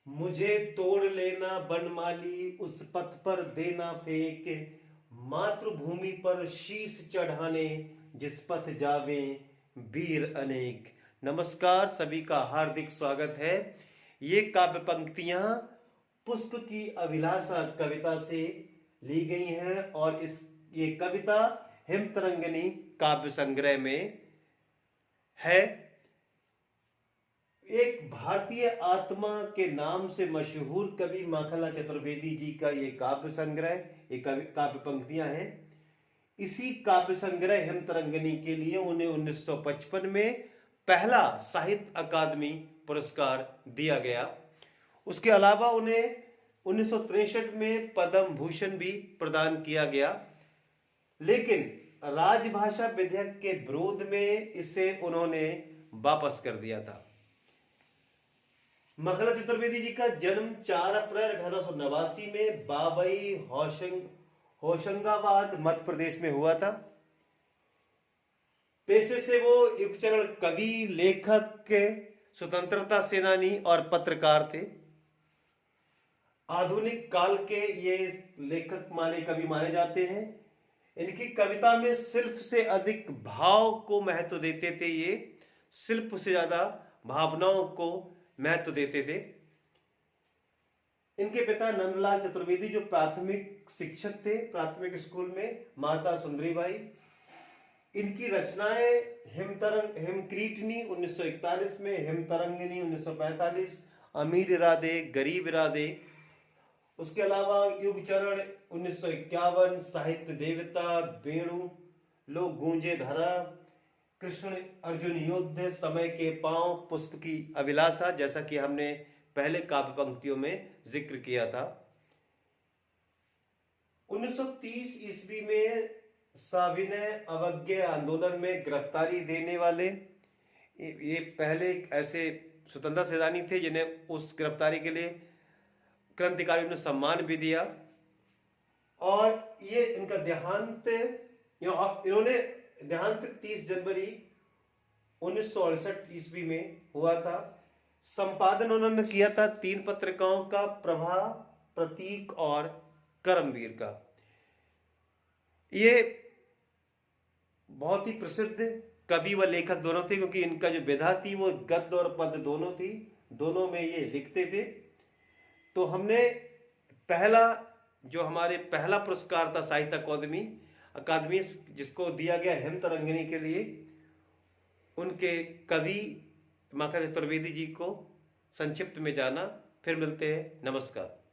मुझे तोड़ लेना बनमाली, उस पथ पर देना फेंक, मातृभूमि पर शीश चढ़ाने, जिस पथ जावे वीर अनेक। नमस्कार, सभी का हार्दिक स्वागत है। ये काव्य पंक्तियां पुष्प की अभिलाषा कविता से ली गई हैं और ये कविता हिमतरंगिनी काव्य संग्रह में है। एक भारतीय आत्मा के नाम से मशहूर कवि माखनलाल चतुर्वेदी जी का ये काव्य संग्रह, ये काव्य पंक्तियां हैं। इसी काव्य संग्रह हिमतरंगिनी के लिए उन्हें 1955 में पहला साहित्य अकादमी पुरस्कार दिया गया। उसके अलावा उन्हें 1963 में पद्म भूषण भी प्रदान किया गया, लेकिन राजभाषा विधेयक के विरोध में इसे उन्होंने वापस कर दिया था। माखनलाल चतुर्वेदी जी का जन्म 4 अप्रैल 1889 में बाबई होशंगाबाद मध्य प्रदेश में हुआ था। पेशे से वो युगचरण कवि, लेखक, स्वतंत्रता सेनानी और पत्रकार थे। आधुनिक काल के ये लेखक कवि माने जाते हैं। इनकी कविता में शिल्प से अधिक भाव को महत्व देते थे। ये शिल्प से ज्यादा भावनाओं को महत्व देते थे। इनके पिता नंदलाल चतुर्वेदी जो प्राथमिक शिक्षक थे प्राथमिक स्कूल में, माता सुंदरीबाई। इनकी रचनाएं हिमक्रीटनी 1941 में, हिमतरंगिनी 1945, अमीर इरादे गरीब इरादे, उसके अलावा युगचरण 1951, साहित्य देवता, वेणु, लोग गूंजे धरा, कृष्ण अर्जुन युद्ध, समय के पांव, पुष्प की अभिलाषा, जैसा कि हमने पहले काव्य पंक्तियों में जिक्र किया था। 1930 ईस्वी में सविनय अवज्ञा आंदोलन में गिरफ्तारी देने वाले ये पहले ऐसे स्वतंत्रता सेनानी थे जिन्हें उस गिरफ्तारी के लिए क्रांतिकारियों ने सम्मान भी दिया। और ये इनका देहांत, इन्होंने देहांत 30 जनवरी 1968 ईस्वी में हुआ था। संपादन उन्होंने किया था 3 पत्रिकाओं का, प्रभा, प्रतीक और कर्मवीर का। ये बहुत ही प्रसिद्ध कवि व लेखक दोनों थे, क्योंकि इनका जो विधा थी वो गद्य और पद्य दोनों थी, दोनों में ये लिखते थे। तो हमने हमारे पहला पुरस्कार था साहित्य अकादमी जिसको दिया गया हिमतरंगिनी के लिए, उनके कवि माखनलाल चतुर्वेदी जी को संक्षिप्त में जाना। फिर मिलते हैं। नमस्कार।